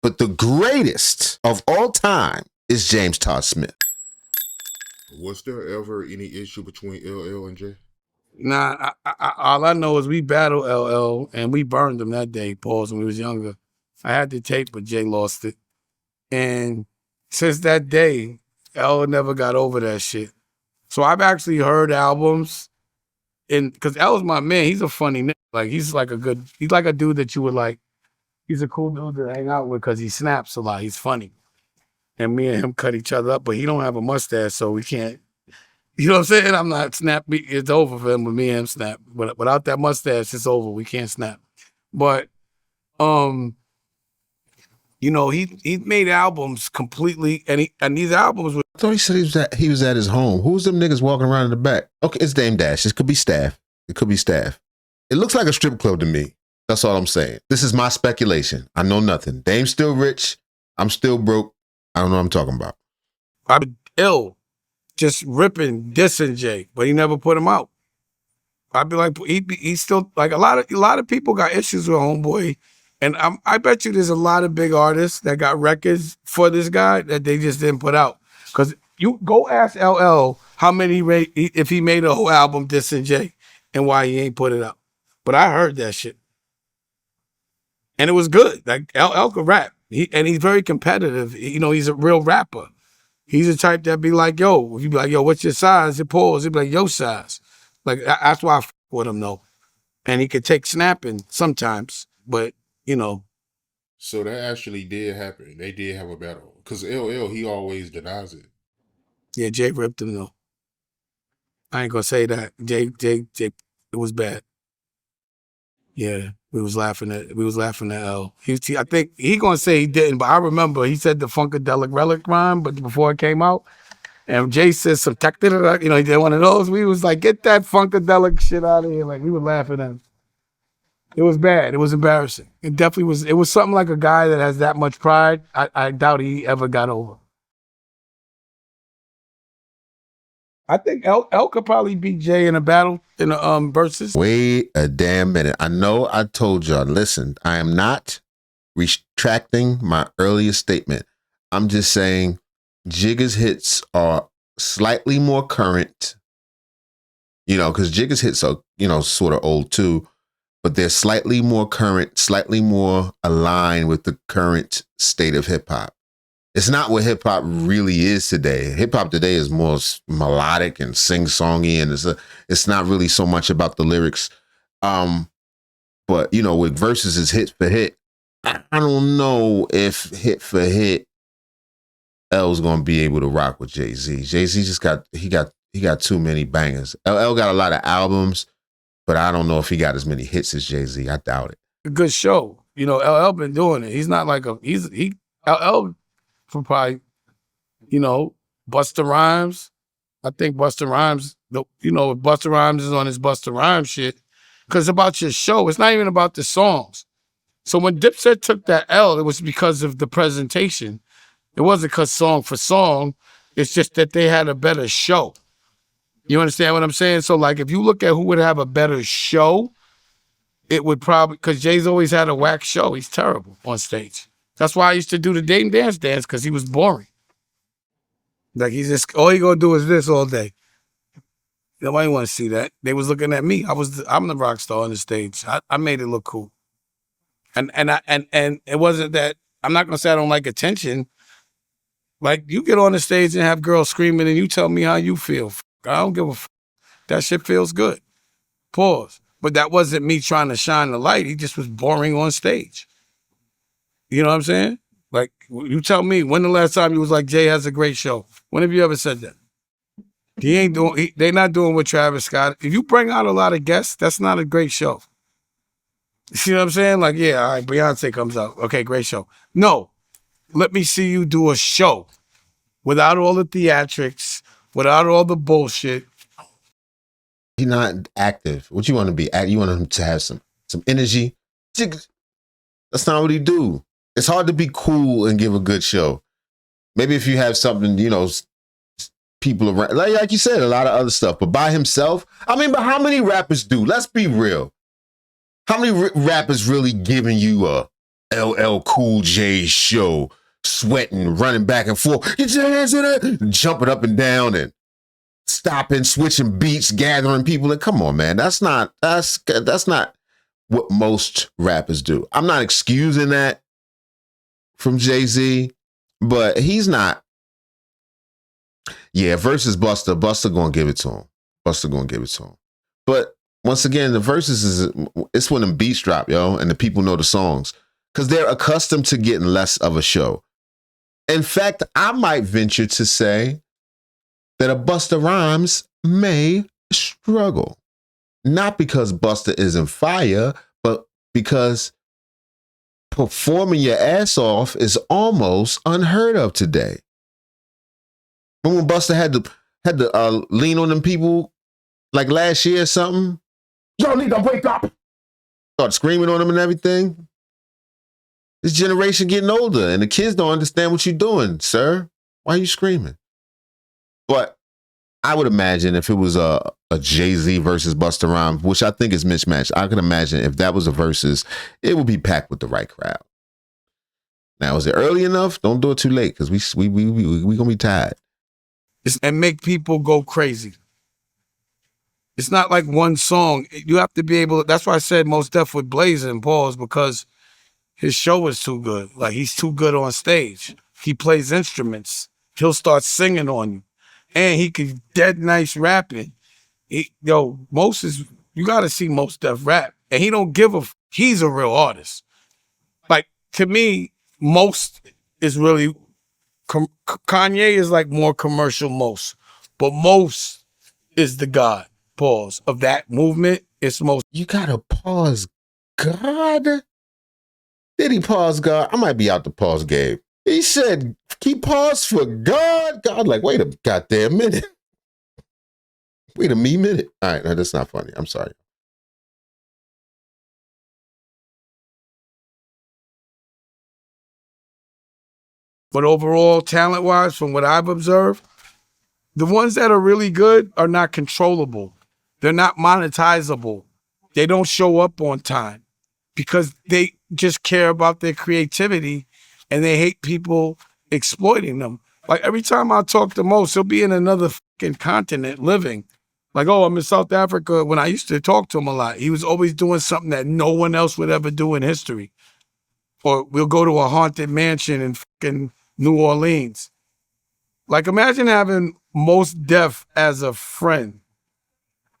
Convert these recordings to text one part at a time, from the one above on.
But the greatest of all time is James Todd Smith. Was there ever any issue between LL and Jay? Nah, all I know is we battled LL and we burned him that day, pause, when we was younger. I had the tape, but Jay lost it. And since that day, L never got over that shit. So I've actually heard albums, and because L's my man, he's a funny nigga. Like he's like a dude that you would like. He's a cool dude to hang out with because he snaps a lot. He's funny. And me and him cut each other up, but he don't have a mustache, so we can't. You know what I'm saying? I'm not snappy. It's over for him with me and him snap. But without that mustache, it's over. We can't snap. But you know, he made albums completely, and these albums were. I thought he said he was at his home. Who's them niggas walking around in the back? Okay, it's Dame Dash. It could be staff. It could be staff. It looks like a strip club to me. That's all I'm saying. This is my speculation. I know nothing. Dame's still rich. I'm still broke. I don't know what I'm talking about. I'm ill, just ripping, dissing Jay, but he never put him out. I'd be like, he's still like a lot of people got issues with Homeboy, and I bet you there's a lot of big artists that got records for this guy that they just didn't put out. Because you go ask LL how many if he made a whole album dissing Jay and why he ain't put it out. But I heard that shit, and it was good. Like LL could rap, and he's very competitive. You know, he's a real rapper. He's the type that be like, yo, if you be like, yo, what's your size? It pulls. He'd be like, yo size. Like, that's why I fuck with him, though. And he could take snapping sometimes, but, you know. So that actually did happen. They did have a battle. Because LL, he always denies it. Yeah, Jay ripped him, though. I ain't gonna say that. Jay, it was bad. Yeah, we was laughing at L. I think he gonna say he didn't, but I remember he said the Funkadelic Relic rhyme, but before it came out, and Jay said some technical, you know, he did one of those. We was like, get that Funkadelic shit out of here. Like, we were laughing at him. It was bad. It was embarrassing. It definitely was. It was something like a guy that has that much pride. I doubt he ever got over. I think L could probably beat Jay in a battle in a Verzuz. Wait a damn minute. I know I told y'all, listen, I am not retracting my earlier statement. I'm just saying Jigga's hits are slightly more current, you know, because Jigga's hits are, you know, sort of old too, but they're slightly more current, slightly more aligned with the current state of hip hop. It's not what hip hop really is today. Hip hop today is more melodic and sing-songy, and it's not really so much about the lyrics. But you know, with Verzuz is hit for hit, I don't know if hit for hit L's gonna be able to rock with Jay-Z. Jay-Z just got too many bangers. LL got a lot of albums, but I don't know if he got as many hits as Jay-Z. I doubt it. A good show. You know, LL been doing it. He's not like LL for probably, you know, Busta Rhymes. I think Busta Rhymes, you know, if Busta Rhymes is on his Busta Rhymes shit, because it's about your show. It's not even about the songs. So when Dipset took that L, it was because of the presentation. It wasn't because song for song. It's just that they had a better show. You understand what I'm saying? So like if you look at who would have a better show, it would probably, because Jay's always had a whack show. He's terrible on stage. That's why I used to do the Dame Dance, because he was boring. Like he's just, all he gonna do is this all day. Nobody want to see that. They was looking at me. I'm the rock star on the stage. I made it look cool. And it wasn't that, I'm not gonna say I don't like attention. Like you get on the stage and have girls screaming and you tell me how you feel. I don't give a fuck. That shit feels good. Pause. But that wasn't me trying to shine the light. He just was boring on stage. You know what I'm saying? Like, you tell me, when the last time you was like, Jay has a great show? When have you ever said that? They're not doing what Travis Scott. If you bring out a lot of guests, that's not a great show. You know what I'm saying? Like, yeah, all right, Beyonce comes out. Okay, great show. No, let me see you do a show without all the theatrics, without all the bullshit. He's not active. What you want to be? You want him to have some energy. That's not what he do. It's hard to be cool and give a good show. Maybe if you have something, you know, people around, like you said, a lot of other stuff. But by himself, I mean, but how many rappers do? Let's be real. How many rappers really giving you a LL Cool J show, sweating, running back and forth, get your hands in it, jumping up and down and stopping, switching beats, gathering people. And come on, man, that's not what most rappers do. I'm not excusing that from Jay-Z, but he's not. Yeah, versus Busta gonna give it to him. Busta gonna give it to him. But once again, the verses it's when the beats drop, yo, and the people know the songs because they're accustomed to getting less of a show. In fact, I might venture to say that a Busta Rhymes may struggle. Not because Busta isn't fire, but because performing your ass off is almost unheard of today. When Busta had to lean on them people like last year or something, y'all need to wake up. Start screaming on them and everything. This generation getting older and the kids don't understand what you're doing, sir. Why are you screaming? But I would imagine if it was a Jay-Z versus Busta Rhymes, which I think is mismatched, I can imagine if that was a versus, it would be packed with the right crowd. Now, is it early enough? Don't do it too late because we gonna be tired. And make people go crazy. It's not like one song. You have to be able to, that's why I said Mos Def with Blazer and Pause, because his show is too good. Like, he's too good on stage. He plays instruments. He'll start singing on you. And he can dead nice rapping. Most is, you got to see Mos Def rap. And he don't give a, he's a real artist. Like, to me, Most is really, Kanye is like more commercial Most. But Most is the God, Pause, of that movement. It's Most. You got to pause God? Did he pause God? I might be out to pause Gabe. He said, he paused for God? God, like, wait a goddamn minute. Wait a minute. All right, no, that's not funny. I'm sorry. But overall, talent-wise, from what I've observed, the ones that are really good are not controllable. They're not monetizable. They don't show up on time because they just care about their creativity and they hate people exploiting them. Like, every time I talk to Most, he'll be in another fucking continent living. Like, oh, I'm in South Africa. When I used to talk to him a lot, he was always doing something that no one else would ever do in history. Or we'll go to a haunted mansion in fucking New Orleans. Like, imagine having Mos Def as a friend.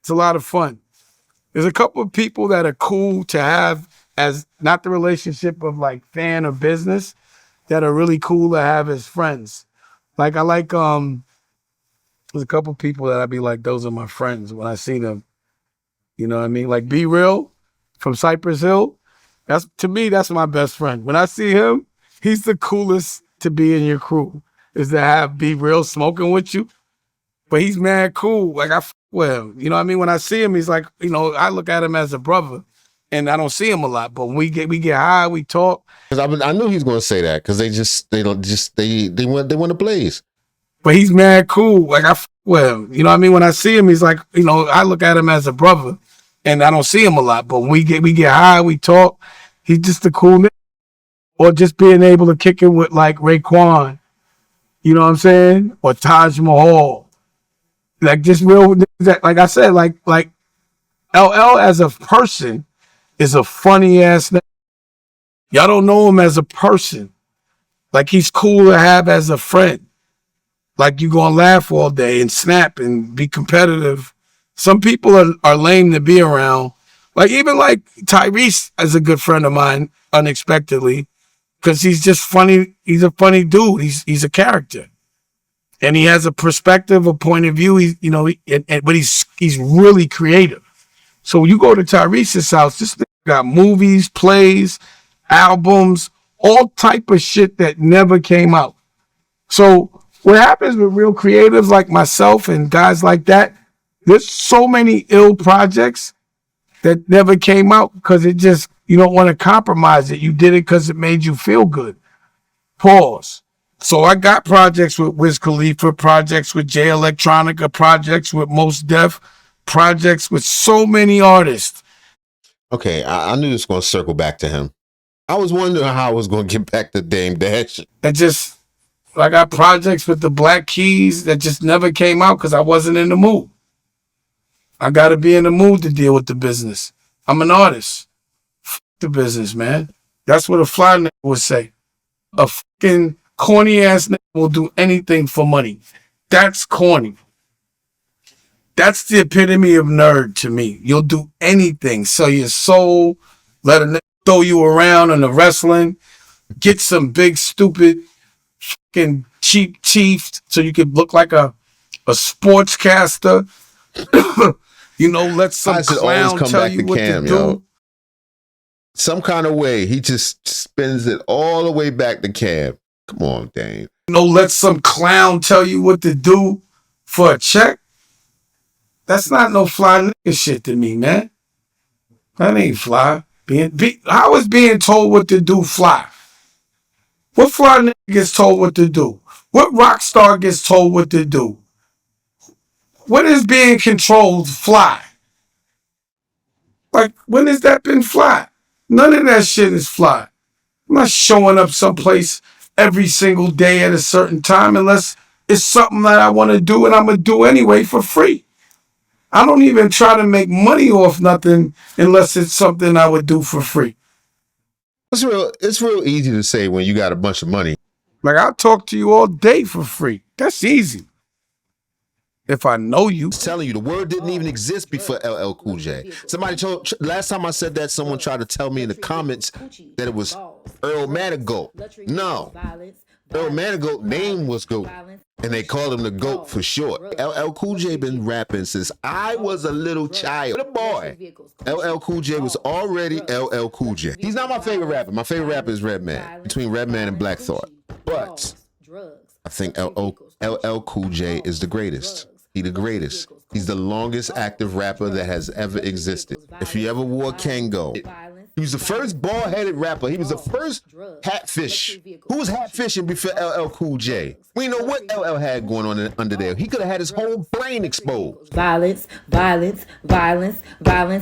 It's a lot of fun. There's a couple of people that are cool to have as not the relationship of like fan or business, that are really cool to have as friends. Like, I like, there's a couple of people that I'd be like, those are my friends when I see them. You know what I mean? Like Be Real from Cypress Hill. To me, that's my best friend. When I see him, he's the coolest to be in your crew, is to have Be Real smoking with you. But he's mad cool. Like, I with him. You know what I mean? When I see him, he's like, I look at him as a brother, and I don't see him a lot. But when we get high, we talk. Because I knew he was going to say that because they want to blaze. But he's mad cool. Like, I with him. You know what I mean? When I see him, he's like, I look at him as a brother, and I don't see him a lot. But when we get high, we talk. He's just a cool nigga. Or just being able to kick it with like Raekwon. You know what I'm saying? Or Taj Mahal. Like, just real, like I said, like LL as a person is a funny ass nigga. Y'all don't know him as a person. Like, he's cool to have as a friend. Like, you gonna laugh all day and snap and be competitive. Some people are lame to be around. Like, even like Tyrese is a good friend of mine, unexpectedly, because he's just funny. He's a funny dude. He's a character. And he has a perspective, a point of view. But he's really creative. So you go to Tyrese's house, this thing got movies, plays, albums, all type of shit that never came out. So what happens with real creatives like myself and guys like that, there's so many ill projects that never came out because you don't want to compromise it. You did it because it made you feel good. Pause. So I got projects with Wiz Khalifa, projects with Jay Electronica, projects with Mos Def, projects with so many artists. Okay, I knew this was going to circle back to him. I was wondering how I was going to get back to Dame Dash. And just, I got projects with the Black Keys that just never came out because I wasn't in the mood. I got to be in the mood to deal with the business. I'm an artist. F the business, man. That's what a fly nigga would say. A fucking corny ass nigga will do anything for money. That's corny. That's the epitome of nerd to me. You'll do anything. Sell your soul. Let a nigga throw you around in the wrestling. Get some big, stupid, fucking cheap teeth so you could look like a sportscaster. You know, let some clown tell you what to do. Yo. Some kind of way, he just spins it all the way back to Cam. Come on, Dame. You know, let some clown tell you what to do for a check. That's not no fly nigga shit to me, man. That ain't fly. How is being told what to do fly? What fly nigga gets told what to do? What rock star gets told what to do? What is being controlled fly? Like, when has that been fly? None of that shit is fly. I'm not showing up someplace every single day at a certain time unless it's something that I want to do and I'm going to do anyway for free. I don't even try to make money off nothing unless it's something I would do for free. It's real easy to say when you got a bunch of money. Like, I'll talk to you all day for free. That's easy. If I know you. I'm telling you, the word didn't even exist before LL Cool J. Somebody told, last time I said that, someone tried to tell me in the comments that it was Earl Manigault. No. Earl Manigault name was GOAT, and they called him the GOAT for short. LL Cool J been rapping since I was a little child. A boy. LL Cool J was already LL Cool J. He's not my favorite rapper. My favorite rapper is Redman, between Redman and Black Thought. But I think LL Cool J is the greatest. He the greatest. He's the longest active rapper that has ever existed. If you ever wore Kango, he was the first bald-headed rapper. He was the first hatfish. Who was hatfishing before LL Cool J? We know what LL had going on under there. He could have had his whole brain exposed. Violence, violence, violence, violence.